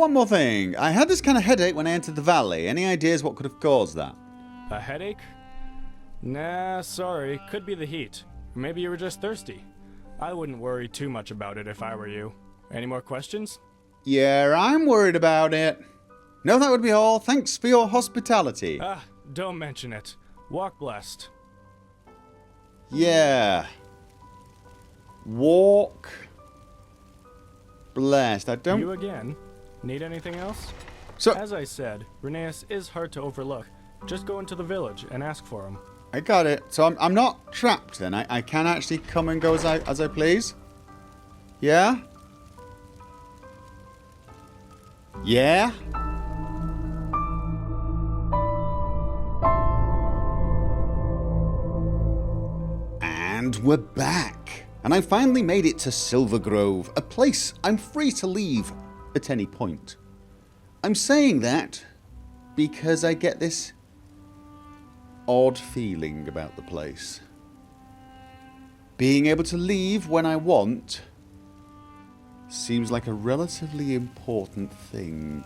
one more thing. I had this kind of headache when I entered the valley. Any ideas what could have caused that? A headache? Nah, sorry. Could be the heat. Maybe you were just thirsty. I wouldn't worry too much about it if I were you. Any more questions? Yeah, I'm worried about it. No, that would be all. Thanks for your hospitality. Ah, don't mention it. Walk blessed. Yeah. Walk blessed. I don't... You again? Need anything else? So, As I said, RENEUS is hard to overlook. Just go into the village and ask for him. I got it. So I'm not trapped then. I can actually come and go as I please. Yeah? Yeah? And we're back. And I finally made it to Silver Grove, a place I'm free to leave at any point. I'm saying that because I get this odd feeling about the place. Being able to leave when I want seems like a relatively important thing.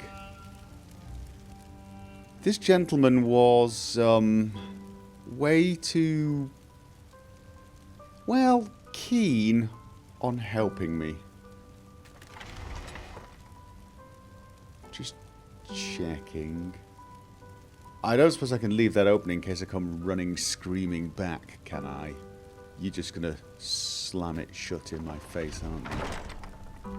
This gentleman was, way too, well, keen on helping me. Just checking. I don't suppose I can leave that open in case I come running screaming back, can I? You're just gonna slam it shut in my face, aren't you?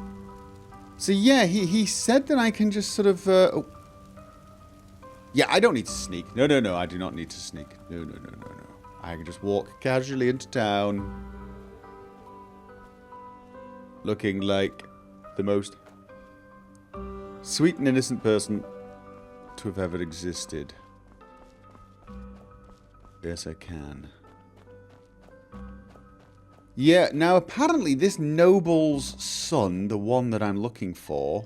So yeah, he said that I can just sort of... oh. Yeah, I don't need to sneak. No, I do not need to sneak. No. I can just walk casually into town. Looking like the most sweet and innocent person to have ever existed. Yes, I can. Yeah, now apparently this noble's son, the one that I'm looking for,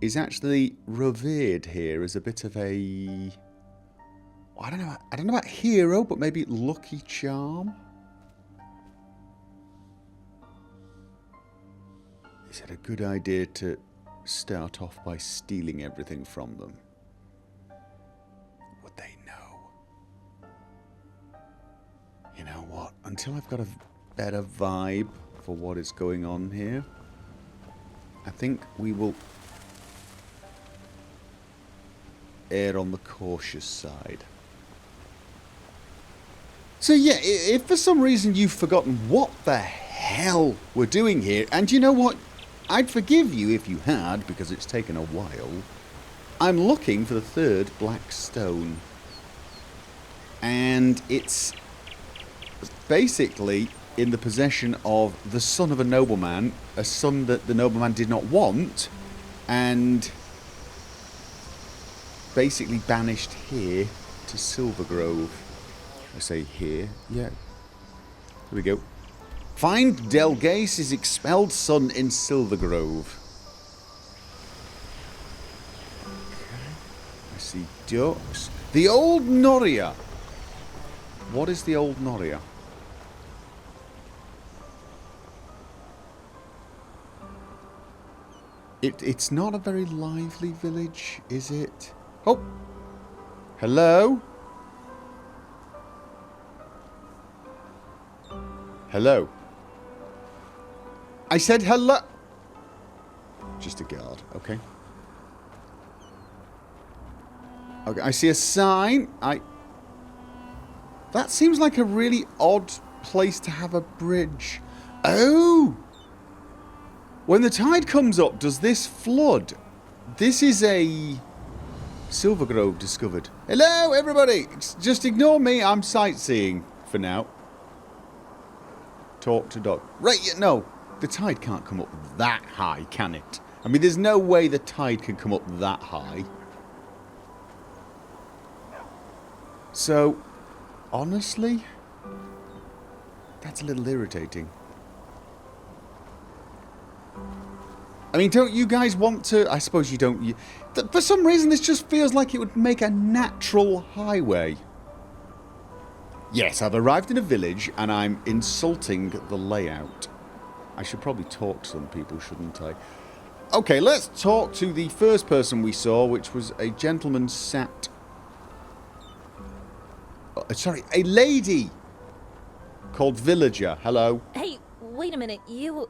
is actually revered here as a bit of a... I don't know about hero, but maybe lucky charm? Is it a good idea to start off by stealing everything from them? Would they know? You know what? Until I've got a better vibe for what is going on here, I think we will err on the cautious side. So yeah, if for some reason you've forgotten what the hell we're doing here, and you know what? I'd forgive you if you had, because it's taken a while. I'm looking for the third black stone. And it's basically in the possession of the son of a nobleman, a son that the nobleman did not want, and basically banished here to Silver Grove. I say here, yeah. Here we go. Find Delgace's expelled son in Silver Grove. Okay. I see ducks. The Old Noria. What is the Old Noria? It's not a very lively village, is it? Oh! Hello? Hello? I said hello! Just a guard, okay. Okay, I see a sign. That seems like a really odd place to have a bridge. Oh! When the tide comes up, does this flood? This is a Silver Grove discovered. Hello, everybody! Just ignore me. I'm sightseeing for now. Talk to dog. Right, no. The tide can't come up that high, can it? I mean, there's no way the tide can come up that high. So, honestly, that's a little irritating. I mean, don't you guys want to... I suppose you don't... for some reason, this just feels like it would make a natural highway. Yes, I've arrived in a village, and I'm insulting the layout. I should probably talk to some people, shouldn't I? Okay, let's talk to the first person we saw, which was a gentleman sat... sorry, a lady called Villager. Hello. Hey, wait a minute, you...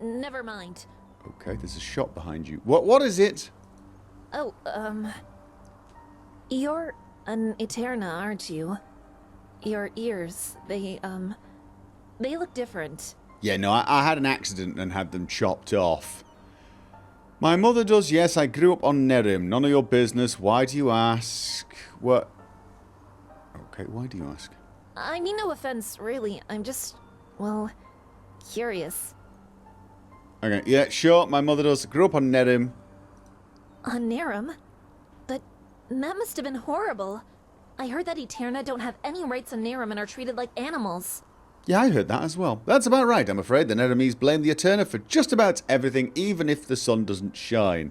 Never mind. Okay, there's a shop behind you. What is it? Oh, You're an Eterna, aren't you? Your ears, they look different. Yeah, no, I had an accident and had them chopped off. My mother does, yes. I grew up on Nerim. None of your business. Why do you ask? What? Okay, why do you ask? I mean, no offense, really. I'm just, well, curious. Okay, yeah, sure. My mother does. Grew up on Nerim. On Nerim? But that must have been horrible. I heard that Eterna don't have any rights on Nerim and are treated like animals. Yeah, I heard that as well. That's about right, I'm afraid. The Neremes blame the Eterna for just about everything, even if the sun doesn't shine.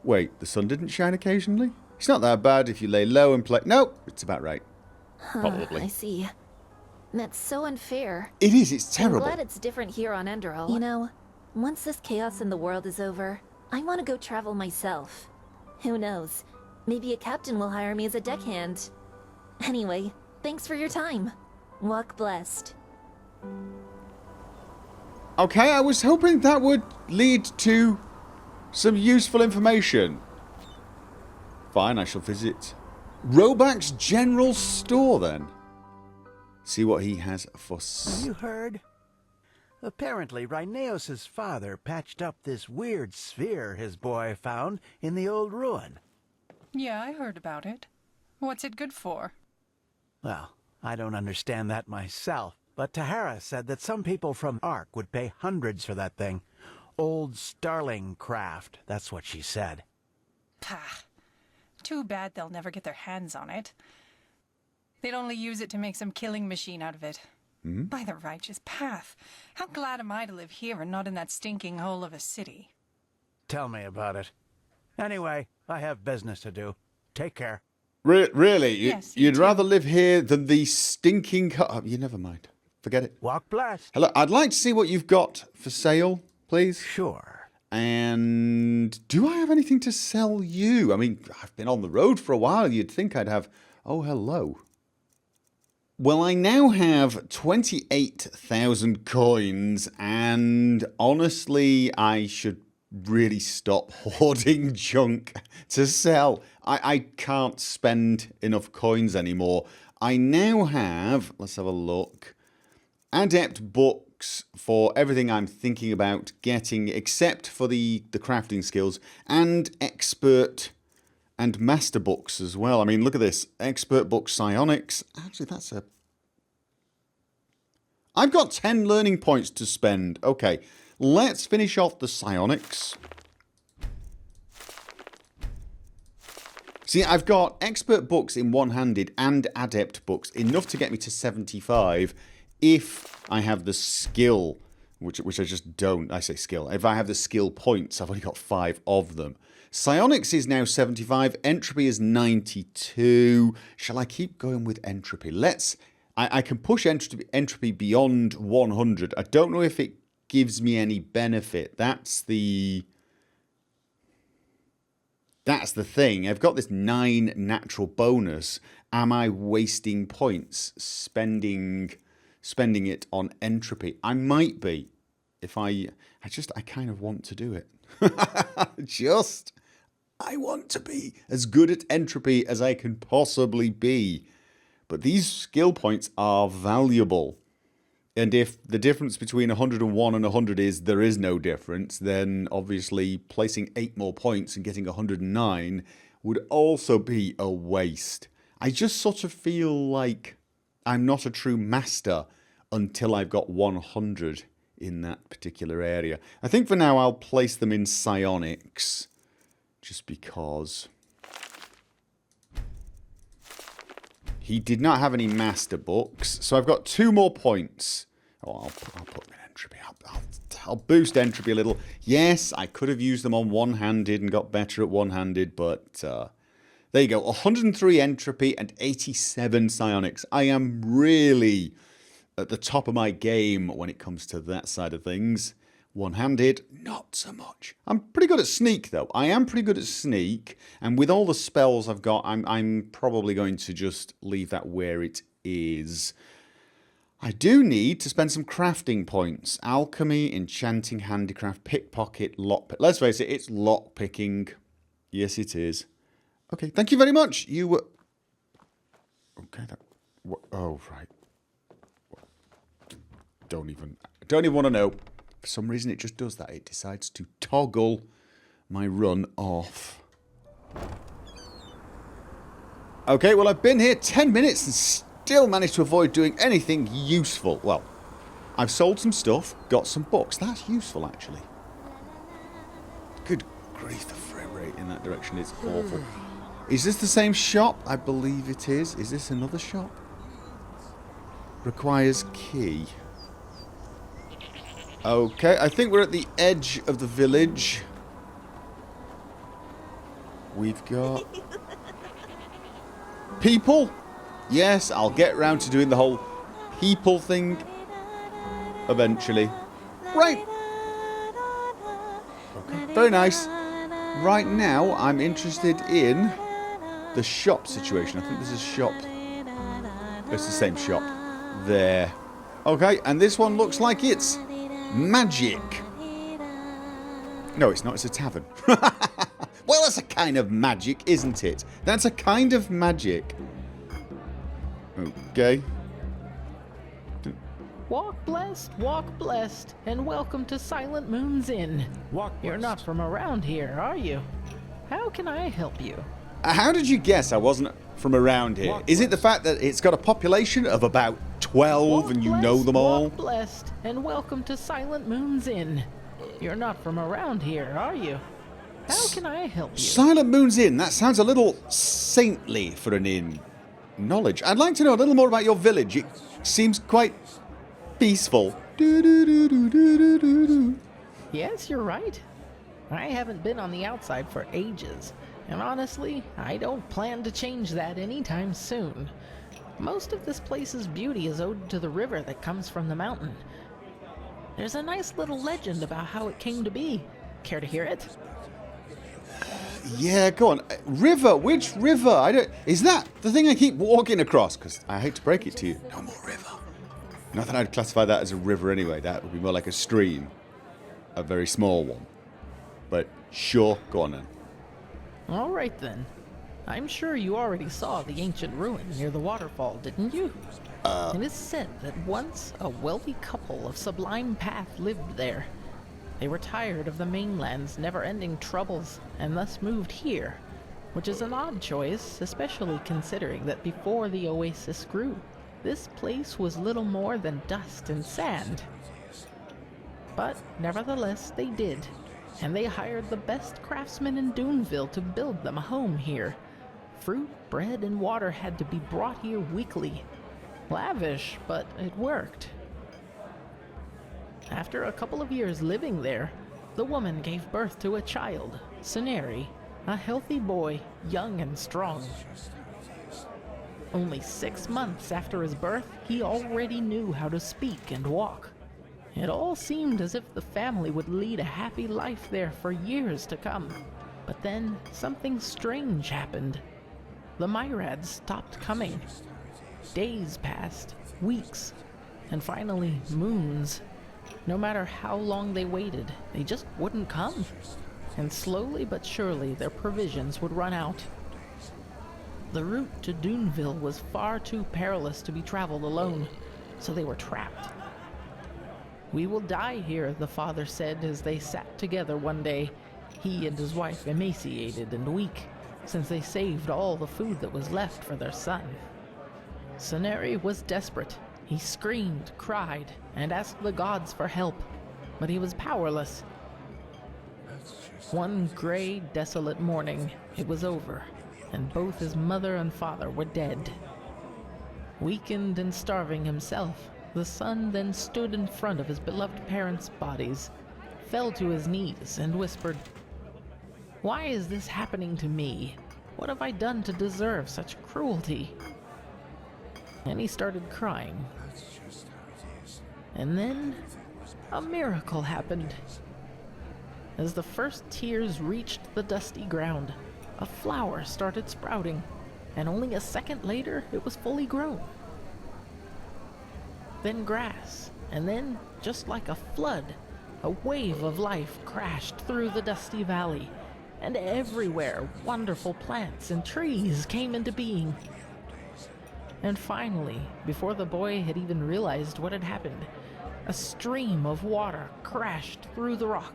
Wait, the sun didn't shine occasionally? It's not that bad if you lay low and play... No, it's about right. Probably. I see. That's so unfair. It is, it's terrible. I'm glad it's different here on Enderal. You know, once this chaos in the world is over, I want to go travel myself. Who knows? Maybe a captain will hire me as a deckhand. Anyway, thanks for your time. Walk blessed. Okay, I was hoping that would lead to some useful information. Fine, I shall visit Roback's General Store then. See what he has for You heard? Apparently, RENEUS' father patched up this weird sphere his boy found in the old ruin. Yeah, I heard about it. What's it good for? Well, I don't understand that myself, but Tahara said that some people from Ark would pay hundreds for that thing. Old Starling craft, that's what she said. Pah. Too bad they'll never get their hands on it. They'd only use it to make some killing machine out of it. By the righteous path. How glad am I to live here and not in that stinking hole of a city. Tell me about it. Anyway, I have business to do. Take care. Really? Yes, you You'd too. rather live here than the stinking... you never mind. Forget it. Walk blessed. Hello, I'd like to see what you've got for sale, please. Sure. And do I have anything to sell you? I mean, I've been on the road for a while. You'd think I'd have... Oh, hello. Well, I now have 28,000 coins, and honestly, I should really stop hoarding junk to sell. I can't spend enough coins anymore. I now have, let's have a look, adept books for everything I'm thinking about getting, except for the crafting skills, and expert and master books as well. I mean, look at this. Expert book psionics. Actually, that's a... I've got 10 learning points to spend. Okay, let's finish off the psionics. See, I've got expert books in one-handed and adept books, enough to get me to 75 if I have the skill, which I just don't. I say skill. If I have the skill points, I've only got 5 of them. Psionics is now 75. Entropy is 92. Shall I keep going with entropy? I can push entropy beyond 100. I don't know if it gives me any benefit. That's the thing. I've got this 9 natural bonus. Am I wasting points spending it on entropy? I might be. If I kind of want to do it. I want to be as good at entropy as I can possibly be. But these skill points are valuable. And if the difference between 101 and 100 is there is no difference, then obviously placing 8 more points and getting 109 would also be a waste. I just sort of feel like I'm not a true master until I've got 100 in that particular area. I think for now I'll place them in psionics, just because... He did not have any master books, so I've got 2 more points. Oh, I'll put them in entropy. I'll boost entropy a little. Yes, I could have used them on one-handed and got better at one-handed, but there you go. 103 entropy and 87 psionics. I am really at the top of my game when it comes to that side of things. One-handed, not so much. I'm pretty good at sneak, though. I am pretty good at sneak, and with all the spells I've got, I'm probably going to just leave that where it is. I do need to spend some crafting points. Alchemy, enchanting, handicraft, pickpocket, lockpick. Let's face it, it's lockpicking. Yes, it is. Okay, thank you very much. You were... Okay, oh, right. Don't even want to know. For some reason, it just does that. It decides to toggle my run off. Okay, well, I've been here 10 minutes and still managed to avoid doing anything useful. Well, I've sold some stuff, got some books. That's useful, actually. Good grief, the frame rate in that direction is awful. Is this the same shop? I believe it is. Is this another shop? Requires key. Okay, I think we're at the edge of the village. We've got... people? Yes, I'll get round to doing the whole people thing eventually. Right. Okay, very nice. Right now, I'm interested in the shop situation. I think there's a shop. It's the same shop. There. Okay, and this one looks like it's magic. No, it's not. It's a tavern. Well, that's a kind of magic, isn't it? That's a kind of magic. Okay. Walk blessed, and welcome to Silent Moon's Inn. You're not from around here, are you? How can I help you? How did you guess I wasn't from around here? Is it the fact that it's got a population of about 12 and you know them all? Walk blessed, and welcome to Silent Moon's Inn. You're not from around here, are you? How can I help you? Silent Moon's Inn. That sounds a little saintly for an inn. Knowledge. I'd like to know a little more about your village. It seems quite peaceful. Yes, you're right. I haven't been on the outside for ages, and honestly, I don't plan to change that anytime soon. Most of this place's beauty is owed to the river that comes from the mountain. There's a nice little legend about how it came to be. Care to hear it? Yeah, go on. River? Which river? I don't... Is that the thing I keep walking across? Because I hate to break it to you. No more river. Not that I'd classify that as a river anyway. That would be more like a stream. A very small one. But sure, go on then. All right then. I'm sure you already saw the ancient ruin near the waterfall, didn't you? It is said that once a wealthy couple of Sublime Path lived there. They were tired of the mainland's never-ending troubles and thus moved here, which is an odd choice, especially considering that before the oasis grew, this place was little more than dust and sand. But nevertheless, they did, and they hired the best craftsmen in Duneville to build them a home here. Fruit, bread, and water had to be brought here weekly. Lavish, but it worked. After a couple of years living there, the woman gave birth to a child, Ceneri, a healthy boy, young and strong. Only 6 months after his birth, he already knew how to speak and walk. It all seemed as if the family would lead a happy life there for years to come. But then, something strange happened. The myrads stopped coming. Days passed, weeks, and finally moons. No matter how long they waited, they just wouldn't come. And slowly but surely their provisions would run out. The route to Duneville was far too perilous to be traveled alone, so they were trapped. "We will die here," the father said as they sat together one day, he and his wife emaciated and weak, since they saved all the food that was left for their son. Ceneri was desperate. He screamed, cried, and asked the gods for help, but he was powerless. One gray, desolate morning, it was over, and both his mother and father were dead. Weakened and starving himself, the son then stood in front of his beloved parents' bodies, fell to his knees, and whispered, "Why is this happening to me? What have I done to deserve such cruelty?" And he started crying. And then, a miracle happened. As the first tears reached the dusty ground, a flower started sprouting, and only a second later it was fully grown. Then grass, and then, just like a flood, a wave of life crashed through the dusty valley, and everywhere wonderful plants and trees came into being. And finally, before the boy had even realized what had happened, a stream of water crashed through the rock.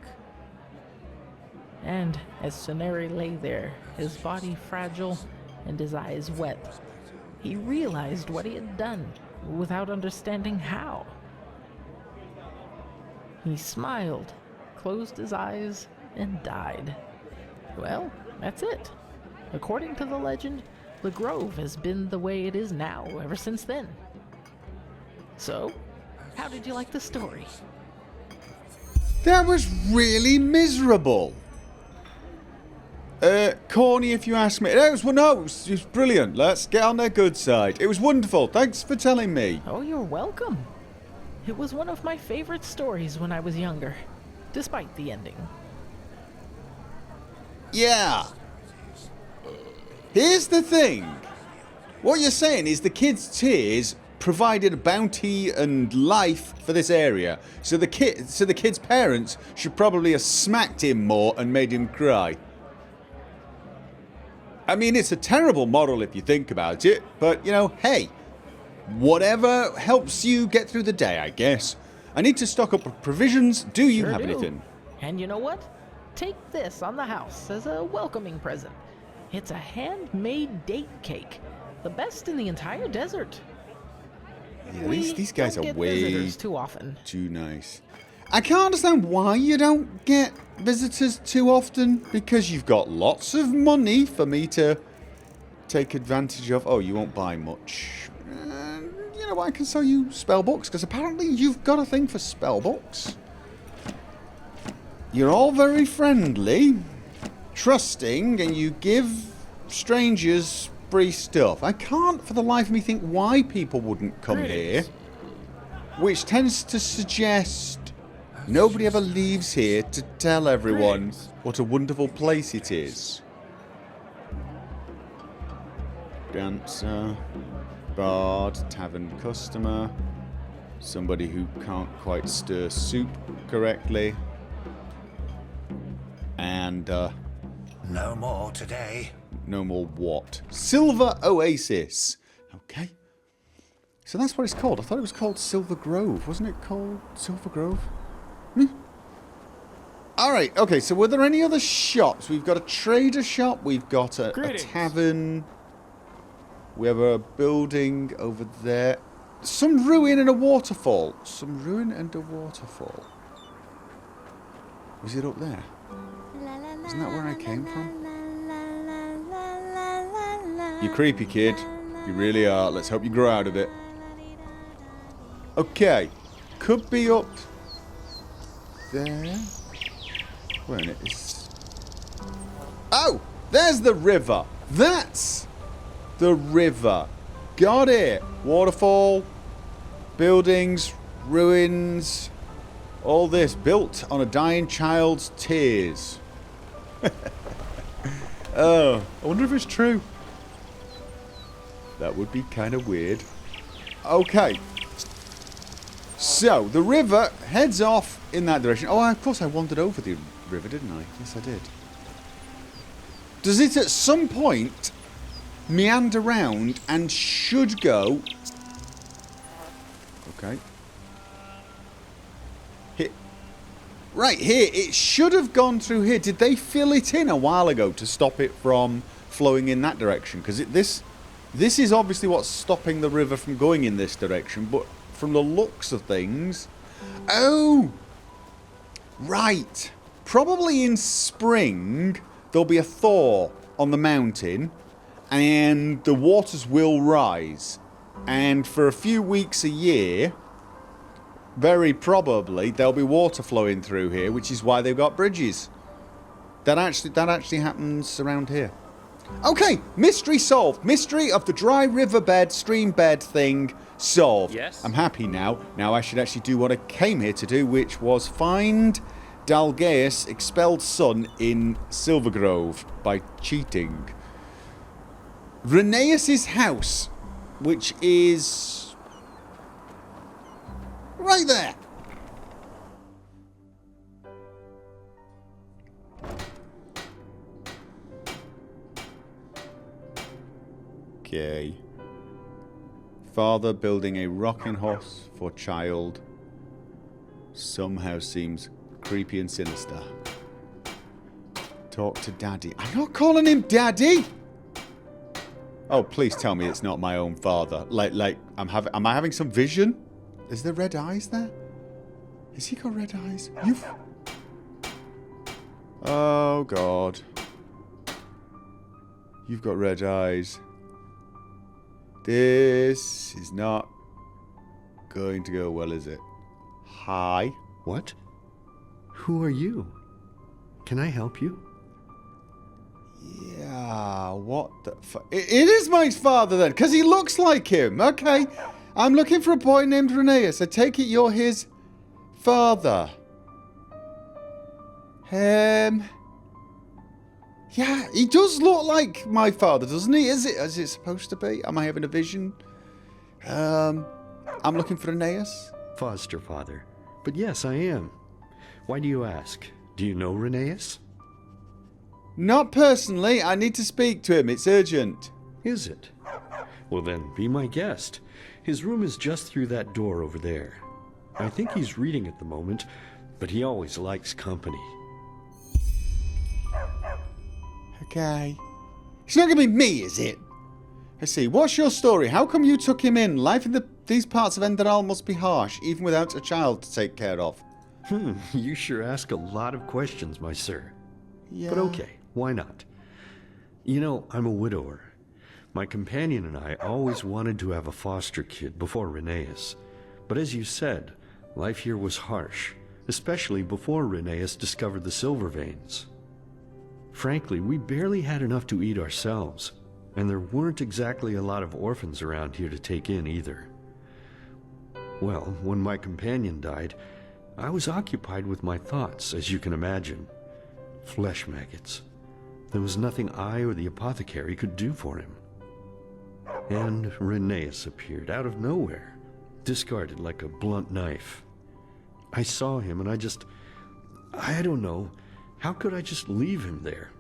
And as Soneri lay there, his body fragile and his eyes wet, he realized what he had done without understanding how. He smiled, closed his eyes, and died. Well, that's it. According to the legend, the grove has been the way it is now ever since then. So, how did you like the story? That was really miserable. Corny if you ask me. It was brilliant. Let's get on their good side. It was wonderful. Thanks for telling me. Oh, you're welcome. It was one of my favorite stories when I was younger, despite the ending. Yeah. Here's the thing. What you're saying is the kids' tears provided a bounty and life for this area. So the kid's parents should probably have smacked him more and made him cry. I mean, it's a terrible model if you think about it, but, you know, hey, whatever helps you get through the day, I guess. I need to stock up with provisions. Do you have anything? And you know what? Take this on the house as a welcoming present. It's a handmade date cake, the best in the entire desert. Yeah, these guys don't are get way visitors too often. too nice. I can't understand why you don't get visitors too often, because you've got lots of money for me to take advantage of. Oh, you won't buy much. You know what, I can sell you spell books, because apparently you've got a thing for spell books. You're all very friendly, trusting, and you give strangers free stuff. I can't for the life of me think why people wouldn't come here, which tends to suggest nobody ever leaves here to tell everyone what a wonderful place it is. Dancer, bard, tavern customer, somebody who can't quite stir soup correctly, and no more today. no more what? Silver Oasis. Okay. So that's what it's called. I thought it was called Silver Grove. Wasn't it called Silver Grove? Alright, okay, so were there any other shops? We've got a trader shop, we've got a tavern, we have a building over there. Some ruin and a waterfall. Some ruin and a waterfall. Was it up there? Isn't that where I came from? You creepy kid. You really are. Let's hope you grow out of it. Okay. Could be up there. Where it is? Oh! There's the river. That's the river. Got it. Waterfall. Buildings. Ruins. All this built on a dying child's tears. Oh, I wonder if it's true. That would be kind of weird. Okay. So, the river heads off in that direction. Oh, of course I wandered over the river, didn't I? Yes, I did. Does it at some point meander round and should go... Okay. Right here, it should have gone through here. Did they fill it in a while ago to stop it from flowing in that direction? Because this is obviously what's stopping the river from going in this direction. But from the looks of things... Oh! Right. Probably in spring, there'll be a thaw on the mountain. And the waters will rise. And for a few weeks a year... very probably there'll be water flowing through here, which is why they've got bridges. That actually happens around here. Okay, mystery solved. Mystery of the dry riverbed, stream bed thing solved. Yes? I'm happy now. Now I should actually do what I came here to do, which was find Dalgaeus' expelled son in Silvergrove by cheating. RENEUS' house, which is right there. Okay. Father building a rocking horse for child somehow seems creepy and sinister. Talk to Daddy. I'm not calling him Daddy. Oh, please tell me it's not my own father. Like, am I having some vision? Is there red eyes there? Has he got red eyes? Oh, God. You've got red eyes. This is not going to go well, is it? Hi. What? Who are you? Can I help you? Yeah, what the fuck? It is my father then, because he looks like him. Okay. I'm looking for a boy named RENEUS. I take it you're his father. Yeah, he does look like my father, doesn't he? Is it supposed to be? Am I having a vision? I'm looking for RENEUS. Foster father. But yes, I am. Why do you ask? Do you know RENEUS? Not personally. I need to speak to him. It's urgent. Is it? Well then, be my guest. His room is just through that door over there. I think he's reading at the moment, but he always likes company. Okay. It's not going to be me, is it? Let's see. What's your story? How come you took him in? Life in these parts of Enderal must be harsh, even without a child to take care of. You sure ask a lot of questions, my sir. Yeah. But okay, why not? You know, I'm a widower. My companion and I always wanted to have a foster kid before RENEUS. But as you said, life here was harsh, especially before RENEUS discovered the silver veins. Frankly, we barely had enough to eat ourselves, and there weren't exactly a lot of orphans around here to take in either. Well, when my companion died, I was occupied with my thoughts, as you can imagine. Flesh maggots. There was nothing I or the apothecary could do for him. And RENEUS appeared out of nowhere, discarded like a blunt knife. I saw him and I don't know, how could I just leave him there?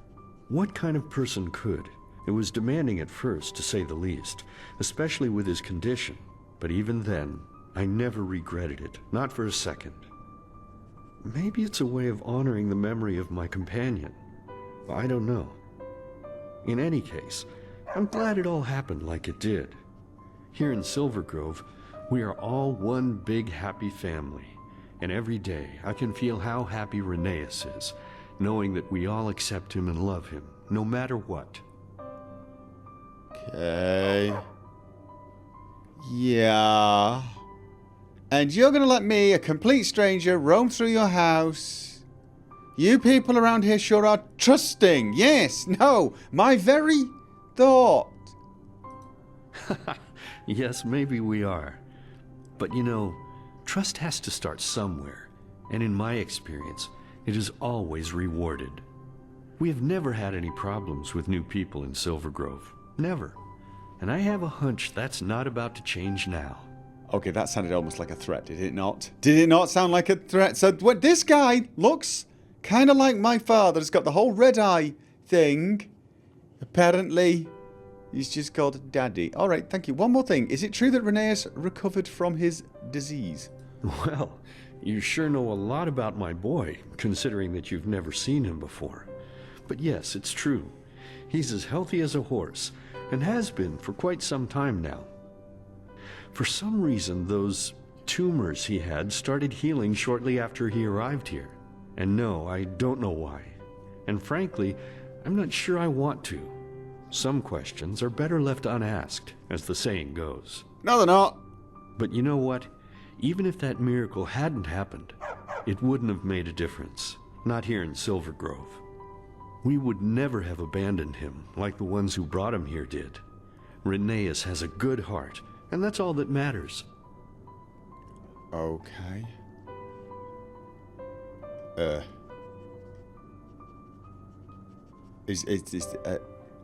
What kind of person could? It was demanding at first, to say the least, especially with his condition. But even then, I never regretted it, not for a second. Maybe it's a way of honoring the memory of my companion. I don't know. In any case, I'm glad it all happened like it did. Here in Silvergrove, we are all one big happy family. And every day I can feel how happy RENEUS is, knowing that we all accept him and love him, no matter what. Okay. Yeah. And you're going to let me, a complete stranger, roam through your house? You people around here sure are trusting. Yes, no, my very thought. Yes, maybe we are. But you know, trust has to start somewhere. And in my experience, it is always rewarded. We have never had any problems with new people in Silvergrove. Never. And I have a hunch that's not about to change now. Okay, that sounded almost like a threat, did it not? Did it not sound like a threat? So what, this guy looks kind of like my father. He's got the whole red eye thing. Apparently, he's just called Daddy. All right, thank you. One more thing. Is it true that RENEUS recovered from his disease? Well, you sure know a lot about my boy, considering that you've never seen him before. But yes, it's true. He's as healthy as a horse, and has been for quite some time now. For some reason, those tumors he had started healing shortly after he arrived here. And no, I don't know why. And frankly, I'm not sure I want to. Some questions are better left unasked, as the saying goes. No, they're not. But you know what? Even if that miracle hadn't happened, it wouldn't have made a difference. Not here in Silvergrove. We would never have abandoned him like the ones who brought him here did. RENEUS has a good heart, and that's all that matters. Okay.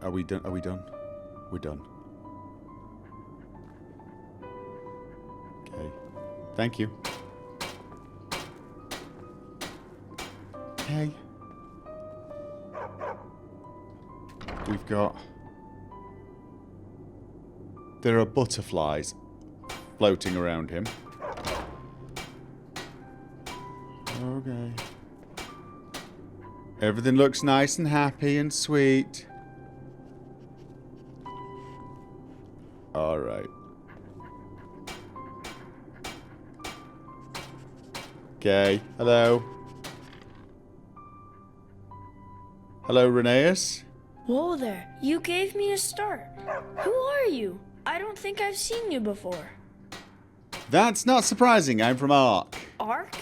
Are we done? Are we done? We're done. Okay. Thank you. Okay. We've got... There are butterflies floating around him. Okay. Everything looks nice and happy and sweet. Alright. Okay. Hello. Hello, RENEUS? Whoa there, you gave me a start. Who are you? I don't think I've seen you before. That's not surprising. I'm from Ark. Ark?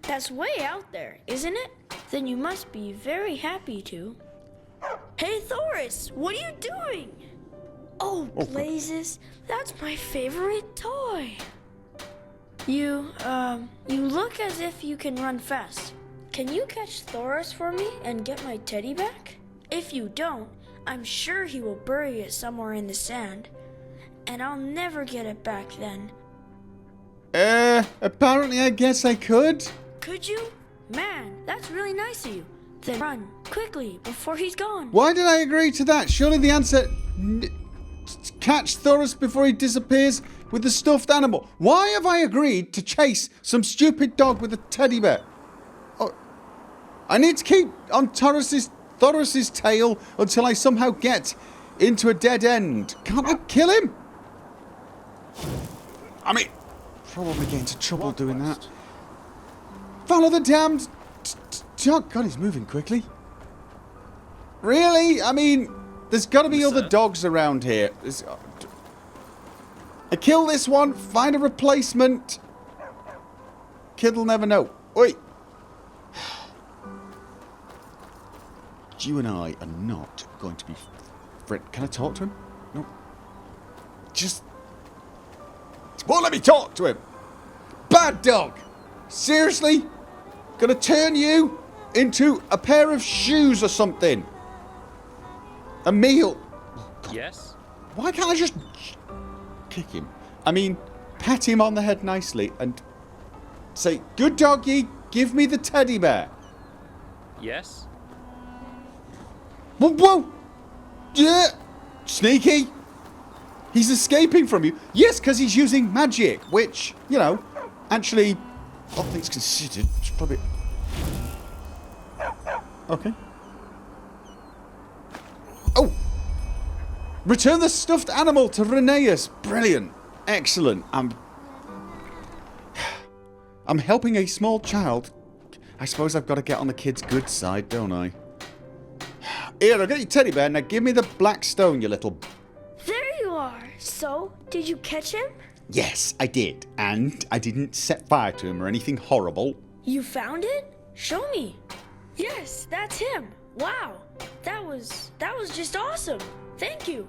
That's way out there, isn't it? Then you must be very happy to. Hey Thoris, what are you doing? Oh, blazes, that's my favorite toy. You look as if you can run fast. Can you catch Thoris for me and get my teddy back? If you don't, I'm sure he will bury it somewhere in the sand. And I'll never get it back then. Apparently I guess I could. Could you? Man, that's really nice of you. Then run, quickly, before he's gone. Why did I agree to that? Surely the answer... Catch Thoris before he disappears with the stuffed animal. Why have I agreed to chase some stupid dog with a teddy bear? Oh, I need to keep on Thoris's tail until I somehow get into a dead end. Can't I kill him? I mean, probably get into trouble doing that. Follow the damned dog. God, he's moving quickly. Really? I mean, there's got to be other dogs around here. I kill this one, find a replacement. Kid'll never know. Oi! You and I are not going to be friends. Can I talk to him? No. Just... Won't let me talk to him. Bad dog. Seriously? Gonna turn you into a pair of shoes or something. A meal. Yes? Why can't I just kick him? I mean, pat him on the head nicely and say, good doggy, give me the teddy bear. Yes? Whoa, whoa! Yeah! Sneaky! He's escaping from you. Yes, because he's using magic, which, you know, actually, all things considered, it's probably... Okay. Oh! Return the stuffed animal to RENEUS. Brilliant. Excellent. I'm helping a small child. I suppose I've got to get on the kid's good side, don't I? Here, I've got your teddy bear. Now give me the black stone, you little... There you are. So, did you catch him? Yes, I did. And I didn't set fire to him or anything horrible. You found it? Show me. Yes, that's him. Wow. That was just awesome. Thank you.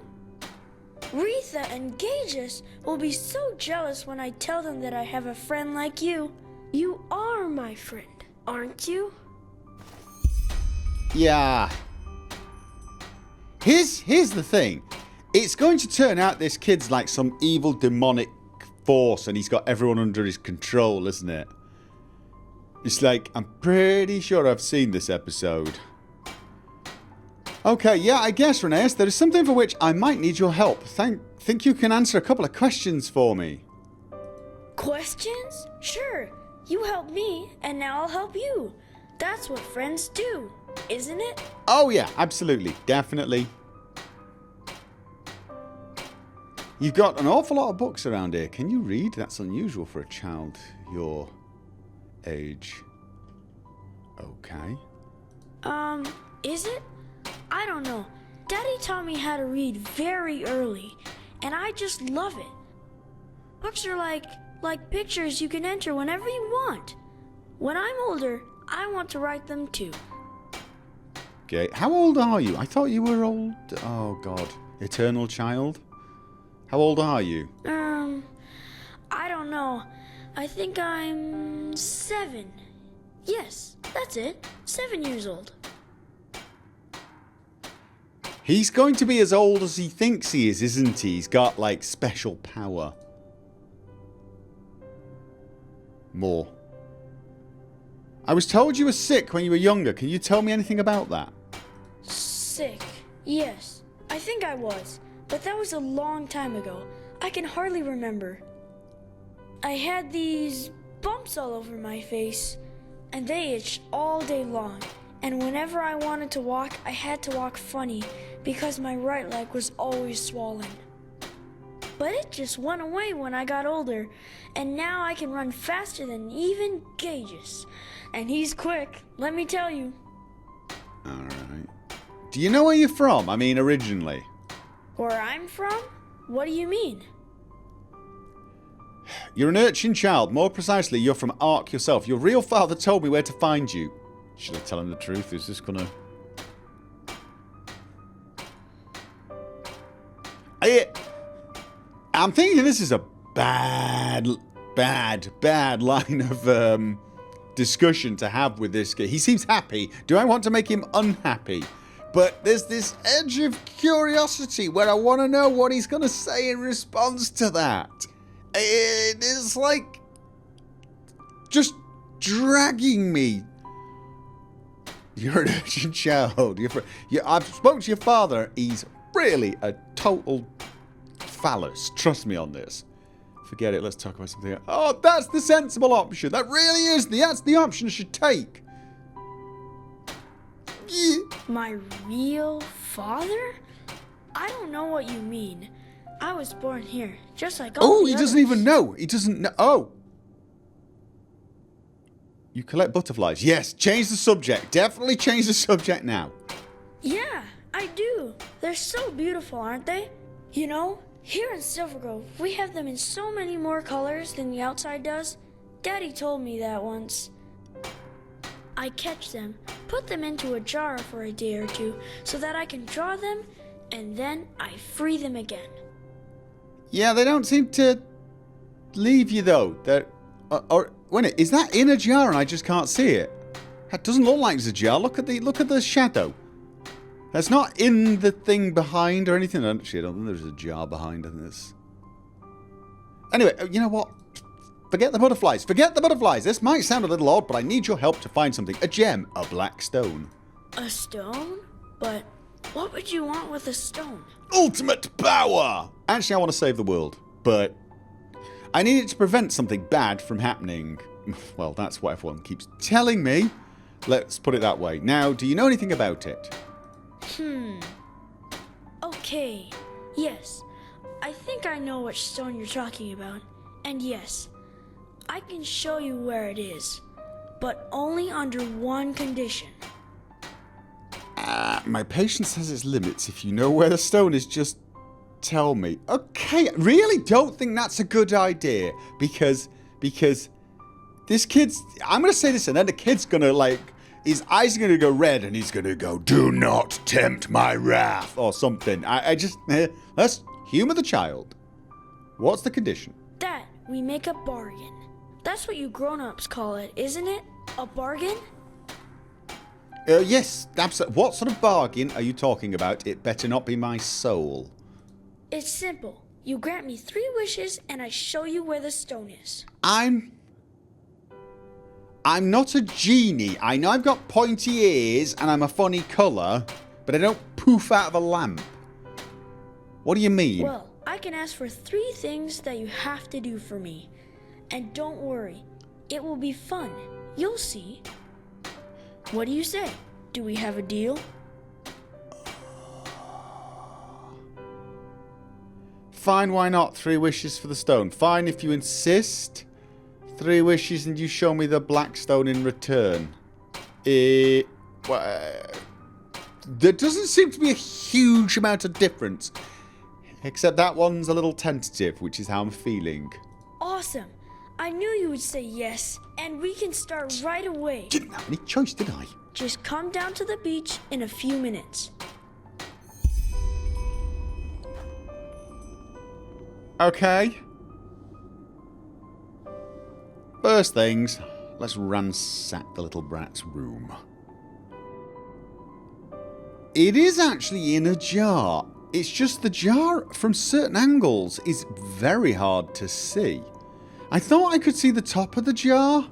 Retha and Gages will be so jealous when I tell them that I have a friend like you. You are my friend, aren't you? Yeah. Here's the thing. It's going to turn out this kid's like some evil demonic force and he's got everyone under his control, isn't it? It's like, I'm pretty sure I've seen this episode. Okay, yeah, I guess, RENEUS, there is something for which I might need your help. Think you can answer a couple of questions for me? Questions? Sure. You helped me, and now I'll help you. That's what friends do, isn't it? Oh yeah, absolutely. Definitely. You've got an awful lot of books around here. Can you read? That's unusual for a child your age. Okay. Is it? I don't know. Daddy taught me how to read very early, and I just love it. Books are like pictures you can enter whenever you want. When I'm older, I want to write them too. Okay. How old are you? I thought you were old. Oh, God. Eternal child? How old are you? I don't know. I think I'm 7. Yes, that's it. 7 years old. He's going to be as old as he thinks he is, isn't he? He's got, like, special power. More. I was told you were sick when you were younger. Can you tell me anything about that? Sick. Yes, I think I was. But that was a long time ago. I can hardly remember. I had these bumps all over my face, and they itched all day long. And whenever I wanted to walk, I had to walk funny because my right leg was always swollen. But it just went away when I got older, and now I can run faster than even Gages. And he's quick, let me tell you. Alright. Do you know where you're from? I mean, originally. Where I'm from? What do you mean? You're an urchin child. More precisely, you're from Ark yourself. Your real father told me where to find you. Should I tell him the truth? Is this gonna... I'm thinking this is a bad line of discussion to have with this guy. He seems happy. Do I want to make him unhappy? But there's this edge of curiosity where I want to know what he's going to say in response to that. It is like just dragging me. You're an urchin child. I've spoken to your father. He's really a total phallus. Trust me on this. Forget it. Let's talk about something else. Oh, that's the sensible option. That really is. That's the option I should take. Yeah. My real father? I don't know what you mean. I was born here, just like all the he doesn't others. even know. He doesn't know. Oh. You collect butterflies. Yes, change the subject. Definitely change the subject now. Yeah, I do. They're so beautiful, aren't they? You know, here in Silver Grove, we have them in so many more colors than the outside does. Daddy told me that once. I catch them, put them into a jar for a day or two so that I can draw them, and then I free them again. Yeah, they don't seem to leave you though. Is that in a jar and I just can't see it? That doesn't look like it's a jar. Look at the shadow. That's not in the thing behind or anything. Actually, I don't think there's a jar behind this. Anyway, you know what? Forget the butterflies. Forget the butterflies. This might sound a little odd, but I need your help to find something. A gem. A black stone. A stone? But what would you want with a stone? Ultimate power! Actually, I want to save the world, but I need it to prevent something bad from happening. Well, that's what everyone keeps telling me. Let's put it that way. Now, do you know anything about it? Okay. Yes. I think I know which stone you're talking about. And yes, I can show you where it is. But only under one condition. My patience has its limits. If you know where the stone is, just tell me. Okay, I really don't think that's a good idea. Because this kid's... I'm going to say this and then the kid's going to his eyes are going to go red and he's going to go, "Do not tempt my wrath," or something. Let's humor the child. What's the condition? That we make a bargain. That's what you grown-ups call it, isn't it? A bargain? Yes, absolutely. What sort of bargain are you talking about? It better not be my soul. It's simple. You grant me 3 wishes and I show you where the stone is. I'm not a genie. I know I've got pointy ears and I'm a funny colour, but I don't poof out of a lamp. What do you mean? Well, I can ask for 3 things that you have to do for me. And don't worry, it will be fun. You'll see. What do you say? Do we have a deal? Fine, why not? 3 wishes for the stone. Fine if you insist. 3 wishes and you show me the black stone in return. There doesn't seem to be a huge amount of difference. Except that one's a little tentative, which is how I'm feeling. Awesome. I knew you would say yes, and we can start right away. Didn't have any choice, did I? Just come down to the beach in a few minutes. Okay. First things, let's ransack the little brat's room. It is actually in a jar. It's just the jar from certain angles is very hard to see. I thought I could see the top of the jar.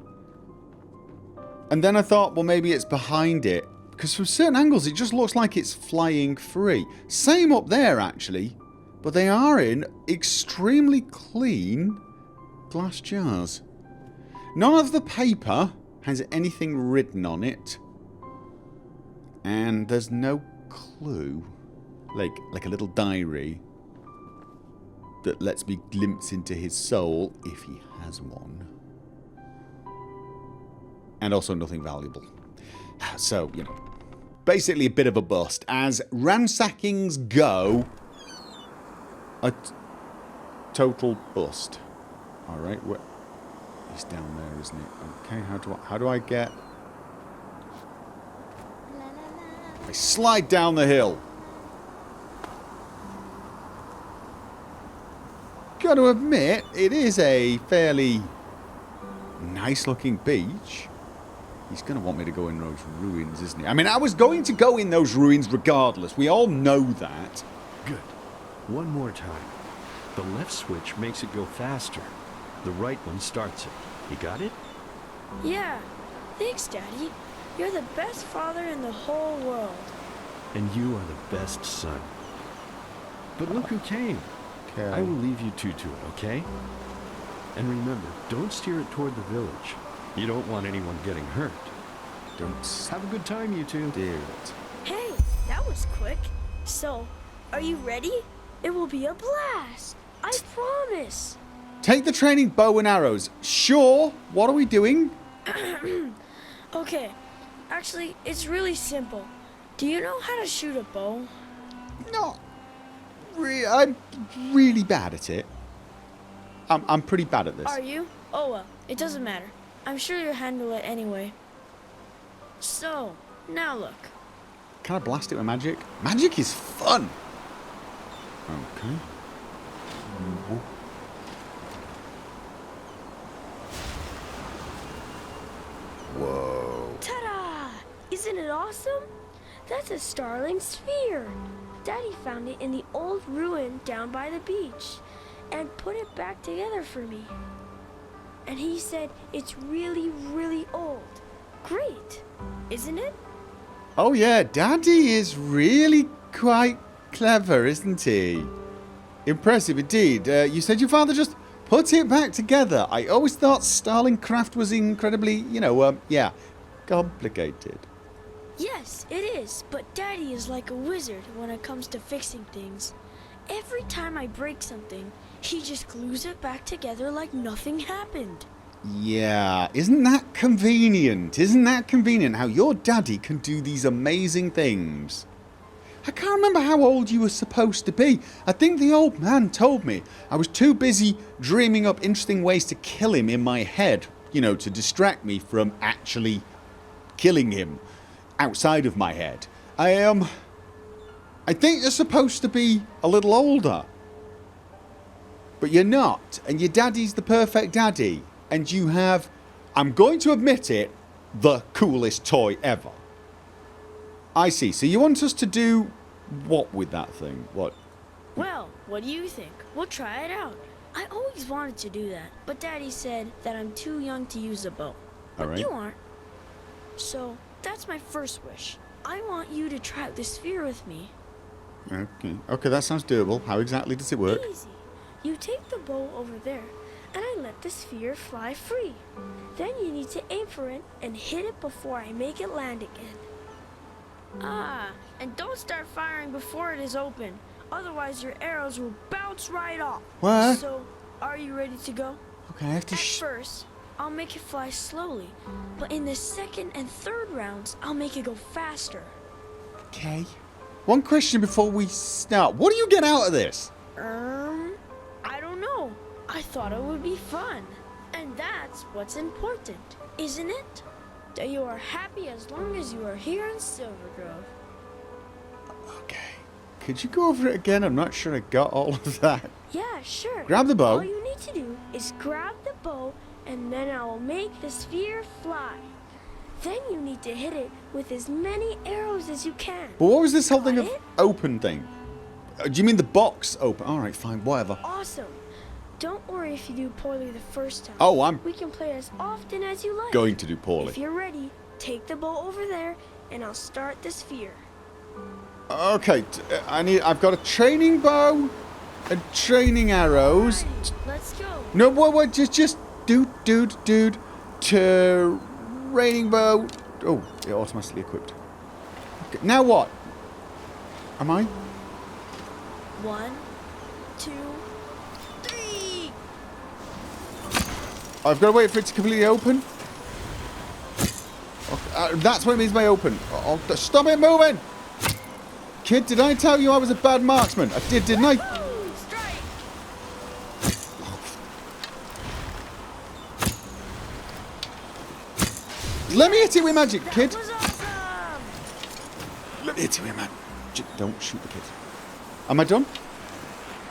And then I thought, well, maybe it's behind it. Because from certain angles, it just looks like it's flying free. Same up there, actually. But they are in extremely clean glass jars. None of the paper has anything written on it. And there's no clue. Like a little diary that lets me glimpse into his soul, if he has one. And also nothing valuable. So, you know, basically a bit of a bust. As ransackings go, a total bust. Alright, he's down there, isn't it? Okay, how do I get... I slide down the hill. Got to admit, it is a fairly nice looking beach. He's going to want me to go in those ruins, isn't he? I mean, I was going to go in those ruins regardless. We all know that. Good. One more time. The left switch makes it go faster. The right one starts it. You got it? Yeah. Thanks, Daddy. You're the best father in the whole world. And you are the best son. But look who came. Okay. I will leave you two to it, okay? And remember, don't steer it toward the village. You don't want anyone getting hurt. Don't Have a good time, you two. steer it. Hey, that was quick. So, are you ready? It will be a blast. I promise. Take the training bow and arrows. Sure. What are we doing? Okay. Actually, it's really simple. Do you know how to shoot a bow? Not really. I'm really bad at it. I'm pretty bad at this. Are you? Oh well, it doesn't matter. I'm sure you'll handle it anyway. So, now look. Can I blast it with magic? Magic is fun. Okay. Whoa. Ta-da! Isn't it awesome? That's a starling sphere. Daddy found it in the old ruin down by the beach and put it back together for me. And he said it's really, really old. Great, isn't it? Oh yeah, Daddy is really quite clever, isn't he? Impressive indeed. You said your father just put it back together. I always thought starling craft was incredibly, yeah, complicated. Yes, it is, but Daddy is like a wizard when it comes to fixing things. Every time I break something, he just glues it back together like nothing happened. Yeah, isn't that convenient? Isn't that convenient how your daddy can do these amazing things? I can't remember how old you were supposed to be. I think the old man told me. I was too busy dreaming up interesting ways to kill him in my head, to distract me from actually killing him outside of my head. I think you're supposed to be a little older. But you're not, and your daddy's the perfect daddy. And you have, I'm going to admit it, the coolest toy ever. I see. So you want us to do what with that thing? What? Well, what do you think? We'll try it out. I always wanted to do that, but Daddy said that I'm too young to use a bow. But All right. you aren't. So, that's my first wish. I want you to try out the sphere with me. Okay, that sounds doable. How exactly does it work? Easy. You take the bow over there, and I let the sphere fly free. Then you need to aim for it and hit it before I make it land again. Ah, and don't start firing before it is open. Otherwise your arrows will bounce right off. What? So, are you ready to go? Okay, I have to At first, I'll make it fly slowly. But in the second and third rounds, I'll make it go faster. Okay. One question before we start. What do you get out of this? I don't know. I thought it would be fun. And that's what's important, isn't it? that you are happy as long as you are here in Silvergrove. Okay. Could you go over it again? I'm not sure I got all of that. Yeah, sure. Grab the bow. All you need to do is grab the bow, and then I will make the sphere fly. Then you need to hit it with as many arrows as you can. But what was this whole thing Got of it? open thing? Do you mean the box open? Alright, fine, whatever. Awesome. Don't worry if you do poorly the first time. Oh, I'm We can play as often as you like. going to do poorly. If you're ready, take the bow over there, and I'll start the sphere. Okay, I've got a training bow and training arrows. Alright, let's go. No, what, just dude, training bow. Oh, it automatically equipped. Okay, now what? Am I? 1, 2, 3. I've got to wait for it to completely open. Okay, that's what it means by open. Oh, stop it moving! Kid, did I tell you I was a bad marksman? I did, didn't I? Woo! Strike! Let me hit it with magic, That kid. was awesome! Let me hit it with magic. Don't shoot the kid. Am I done?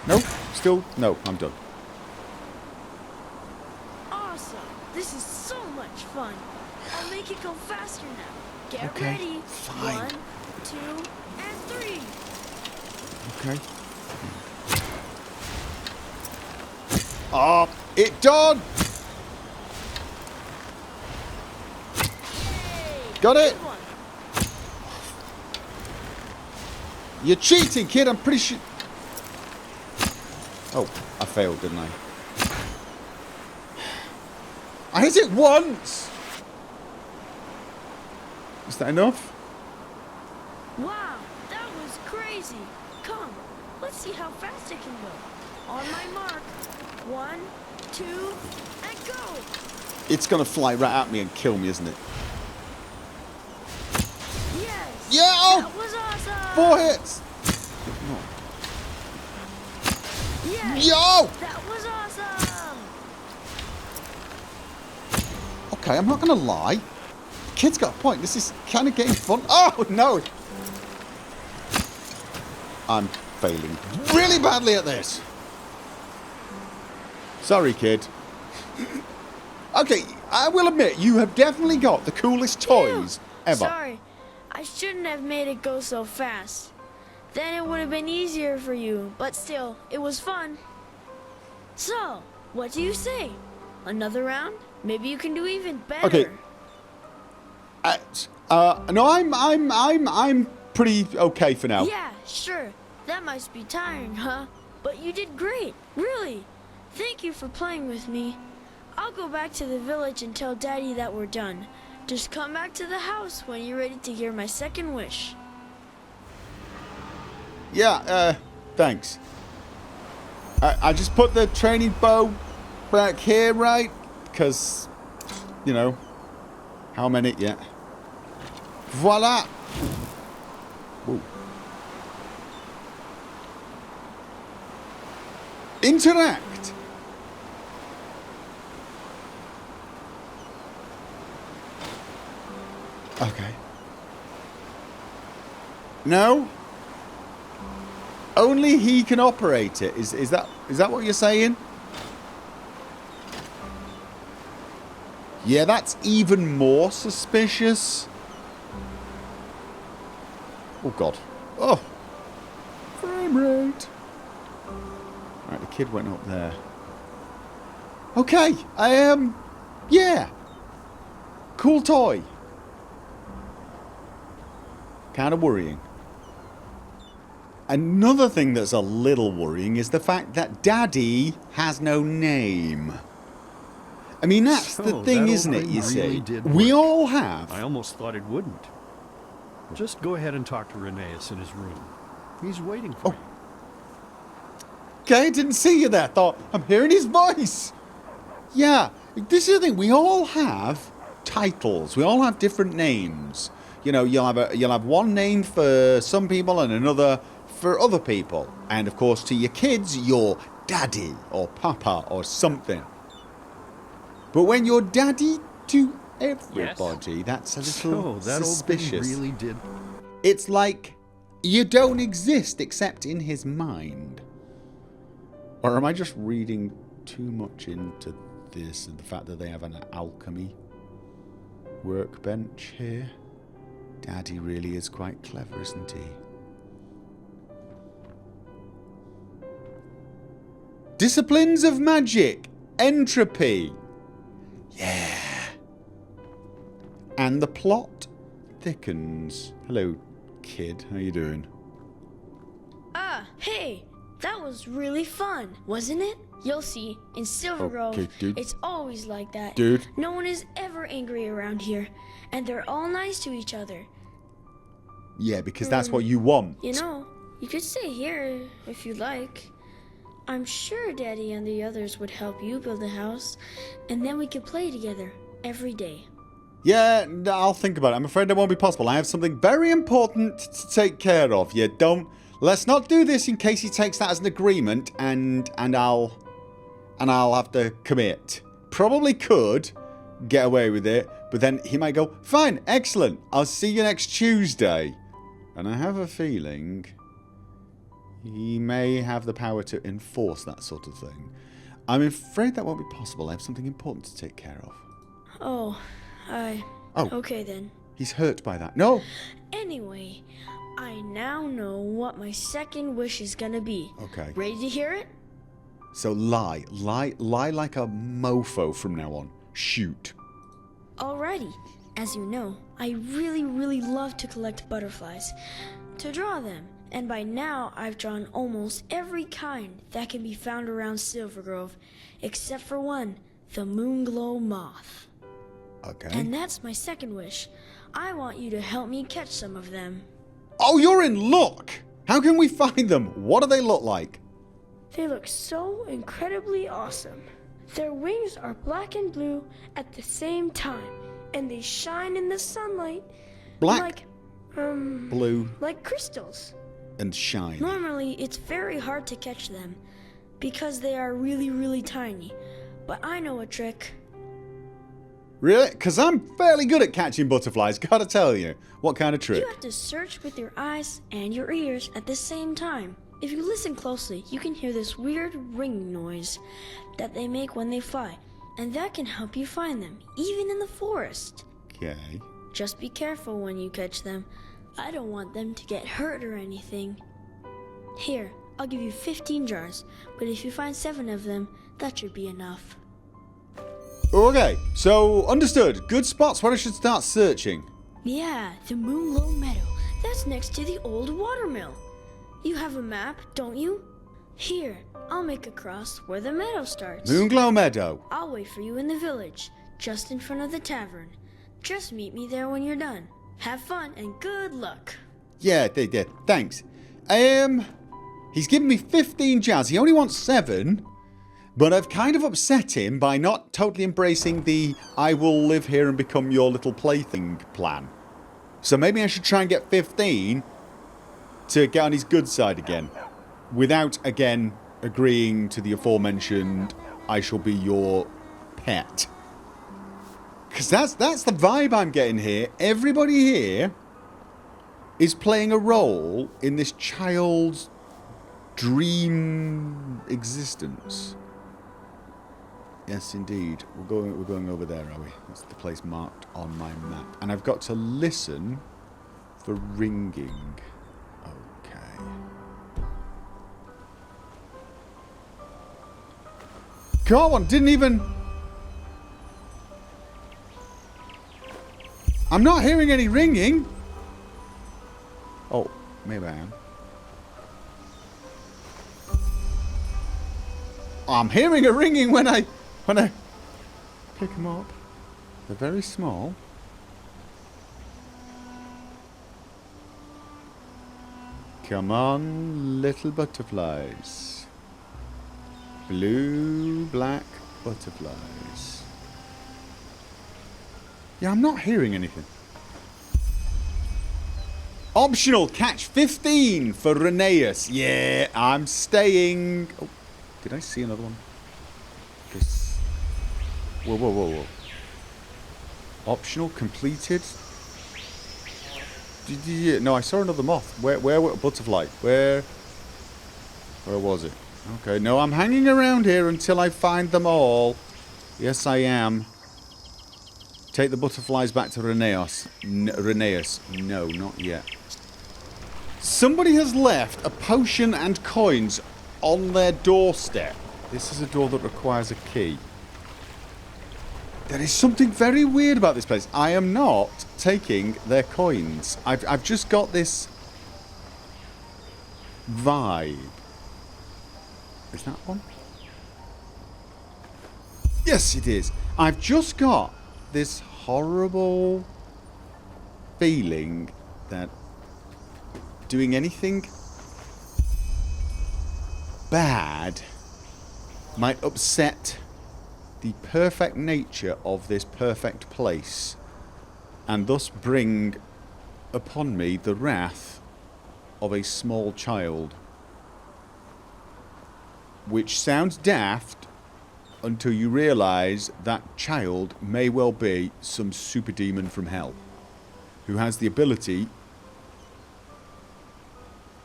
No? Still? No, I'm done. Awesome! This is so much fun. I'll make it go faster now. Get Okay, ready. fine. 1, 2, and 3. Okay. Oh, it done! Yay! Got it? Good one. You're cheating, kid. I'm pretty sure. Oh, I failed, didn't I? I hit it once! Is that enough? Wow, that was crazy. Come, let's see how fast it can go. On my mark. 1, 2, and go! It's gonna fly right at me and kill me, isn't it? Yes! Yeah! Oh! That was awesome! 4 hits! Yes! Yo! That was awesome! Okay, I'm not gonna lie. Kid's got a point. This is kind of getting fun. Oh, no! I'm failing really badly at this. Sorry, kid. Okay, I will admit, you have definitely got the coolest toys ever. Sorry, I shouldn't have made it go so fast. Then it would have been easier for you, but still, it was fun. So, what do you say? Another round? Maybe you can do even better. Okay. No, I'm pretty okay for now. Yeah, sure. That must be tiring, huh? But you did great, really. Thank you for playing with me. I'll go back to the village and tell Daddy that we're done. Just come back to the house when you're ready to hear my second wish. Yeah, thanks. I just put the training bow back here, right? Because, you know, how many? Yeah. Voila! Whoa. Interact! Okay. No? Only he can operate it. Is that what you're saying? Yeah, that's even more suspicious. Oh god. Oh. Frame rate. Right, the kid went up there. Okay, yeah. Cool toy. Kind of worrying. Another thing that's a little worrying is the fact that Daddy has no name. I mean, that's the thing, isn't it, you see? We all have. I almost thought it wouldn't. Just go ahead and talk to RENEUS in his room. He's waiting for you. Okay, didn't see you there. Thought, I'm hearing his voice. Yeah, this is the thing. We all have titles. We all have different names. You know, you'll have one name for some people and another for other people. And of course, to your kids, you're Daddy or Papa or something. But when you're Daddy to everybody. That's a little So, that suspicious. old thing really did... It's like you don't exist except in his mind. Or am I just reading too much into this and the fact that they have an alchemy workbench here? Daddy really is quite clever, isn't he? Disciplines of magic. Entropy. Yeah. And the plot thickens. Hello, kid. How you doing? Ah, hey, that was really fun, wasn't it? You'll see, in Silver Grove, Okay, dude. it's always like that. Dude. No one is ever angry around here, and they're all nice to each other. Yeah, because that's what you want. You know, you could stay here if you like. I'm sure Daddy and the others would help you build a house, and then we could play together every day. Yeah, I'll think about it. I'm afraid that won't be possible. I have something very important to take care of. Yeah, don't... Let's not do this in case he takes that as an agreement, and I'll have to commit. Probably could get away with it, but then he might go, fine, excellent, I'll see you next Tuesday. And I have a feeling he may have the power to enforce that sort of thing. I'm afraid that won't be possible. I have something important to take care of. Oh, Oh. Okay then. He's hurt by that. No! Anyway, I now know what my second wish is gonna be. Okay. Ready to hear it? So lie. Lie like a mofo from now on. Shoot. Alrighty. As you know, I really love to collect butterflies, to draw them, and by now I've drawn almost every kind that can be found around Silver Grove, except for one, the Moonglow moth. Okay. And that's my second wish. I want you to help me catch some of them. Oh, you're in luck! How can we find them? What do they look like? They look so incredibly awesome. Their wings are black and blue at the same time, and they shine in the sunlight Black, like, blue, like crystals. and shiny. Normally, it's very hard to catch them because they are really tiny, but I know a trick. Really? Because I'm fairly good at catching butterflies, gotta tell you. What kind of trick? You have to search with your eyes and your ears at the same time. If you listen closely, you can hear this weird ringing noise that they make when they fly, and that can help you find them, even in the forest. Okay. Just be careful when you catch them. I don't want them to get hurt or anything. Here, I'll give you 15 jars, but if you find 7 of them, that should be enough. Okay, so understood. Good spots where I should start searching. Yeah, the Moonglow Meadow. That's next to the old watermill. You have a map, don't you? Here, I'll make a cross where the meadow starts. Moonglow Meadow. I'll wait for you in the village, just in front of the tavern. Just meet me there when you're done. Have fun and good luck. Yeah, they did. Thanks. He's given me 15 jars. He only wants 7. But I've kind of upset him by not totally embracing the I will live here and become your little plaything plan. So maybe I should try and get 15 to get on his good side again. Without, again, agreeing to the aforementioned I shall be your pet. Because that's the vibe I'm getting here. Everybody here is playing a role in this child's dream existence. Yes, indeed. We're going over there, are we? That's the place marked on my map. And I've got to listen for ringing. Okay. Come on, didn't even... I'm not hearing any ringing. Oh, maybe I am. I'm hearing a ringing when I pick them up. They're very small. Come on, little butterflies. Blue, black butterflies. Yeah, I'm not hearing anything. Optional, catch 15 for RENEUS. Yeah, I'm staying. Oh, did I see another one? This. Whoa. Optional completed. No, I saw another moth. Where butterfly? Where was it? Okay, no, I'm hanging around here until I find them all. Yes, I am. Take the butterflies back to RENEUS. RENEUS. No, not yet. Somebody has left a potion and coins on their doorstep. This is a door that requires a key. There is something very weird about this place. I am not taking their coins. I've just got this vibe. Is that one? Yes, it is. I've just got this horrible feeling that doing anything bad might upset the perfect nature of this perfect place, and thus bring upon me the wrath of a small child. Which sounds daft until you realise that child may well be some super demon from hell who has the ability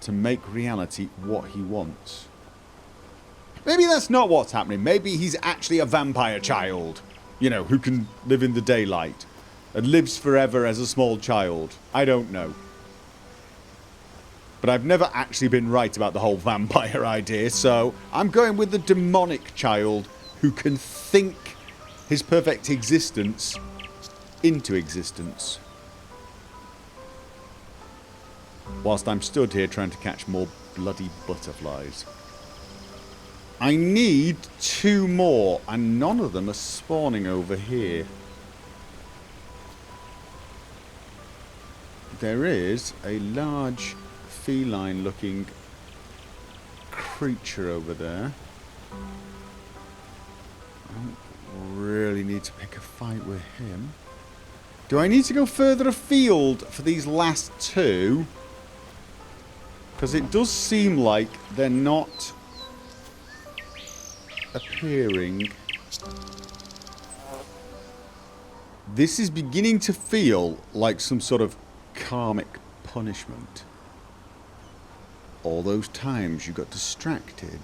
to make reality what he wants. Maybe that's not what's happening. Maybe he's actually a vampire child, you know, who can live in the daylight and lives forever as a small child. I don't know. But I've never actually been right about the whole vampire idea, so I'm going with the demonic child who can think his perfect existence into existence. Whilst I'm stood here trying to catch more bloody butterflies. I need 2 more, and none of them are spawning over here. There is a large feline-looking creature over there. I don't really need to pick a fight with him. Do I need to go further afield for these last 2? Because it does seem like they're not appearing. This is beginning to feel like some sort of karmic punishment. All those times you got distracted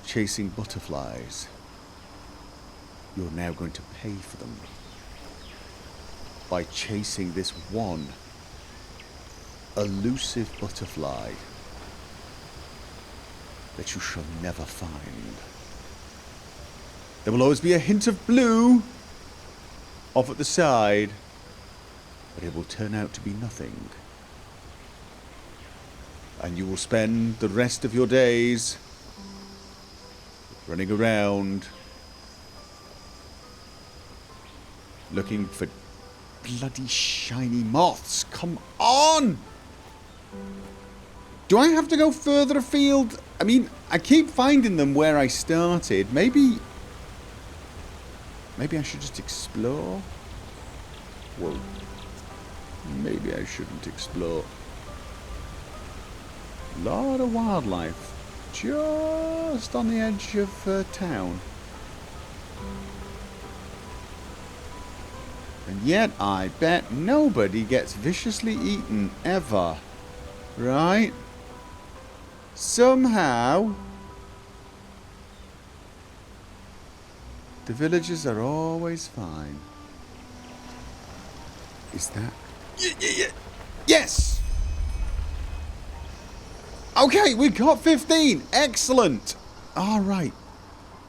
chasing butterflies, you're now going to pay for them by chasing this one elusive butterfly that you shall never find. There will always be a hint of blue off at the side, but it will turn out to be nothing. And you will spend the rest of your days running around looking for bloody shiny moths. Come on! Do I have to go further afield? I mean, I keep finding them where I started. Maybe I should just explore? Well, maybe I shouldn't explore. Lot of wildlife just on the edge of town. And yet I bet nobody gets viciously eaten ever. Right? Somehow the villagers are always fine. Is that... Yes! Okay, we got 15. Excellent. Alright.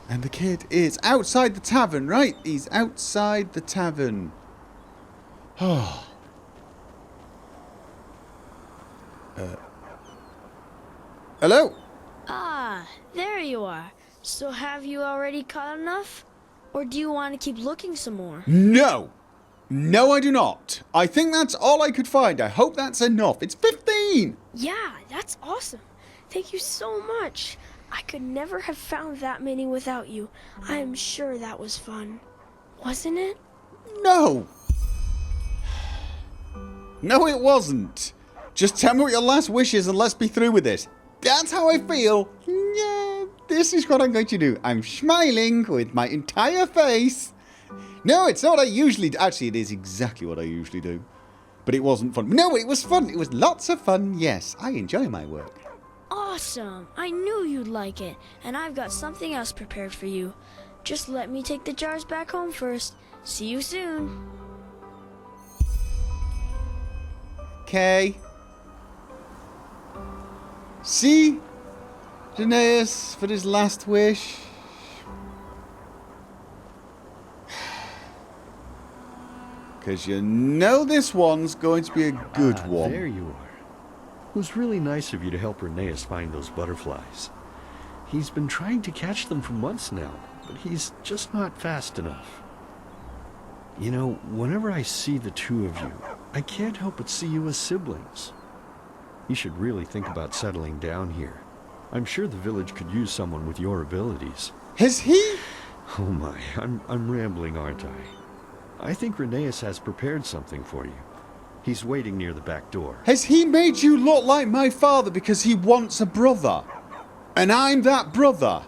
And the kid is outside the tavern, right? He's outside the tavern. Oh. Hello? Ah, there you are. So have you already caught enough? Or do you want to keep looking some more? No! No, I do not. I think that's all I could find. I hope that's enough. It's 15! Yeah, that's awesome. Thank you so much. I could never have found that many without you. I am sure that was fun. Wasn't it? No! No, it wasn't. Just tell me what your last wish is and let's be through with this. That's how I feel. Yeah, this is what I'm going to do. I'm smiling with my entire face. No, it's not what I usually do. Actually, it is exactly what I usually do. But it wasn't fun. No, it was fun. It was lots of fun, yes. I enjoy my work. Awesome! I knew you'd like it, and I've got something else prepared for you. Just let me take the jars back home first. See you soon. Okay. See? RENEUS for his last wish. Because you know this one's going to be a good one. There you are. It was really nice of you to help RENEUS find those butterflies. He's been trying to catch them for months now, but he's just not fast enough. You know, whenever I see the two of you, I can't help but see you as siblings. You should really think about settling down here. I'm sure the village could use someone with your abilities. Has he? Oh my, I'm rambling, aren't I? I think RENEUS has prepared something for you. He's waiting near the back door. Has he made you look like my father because he wants a brother? And I'm that brother?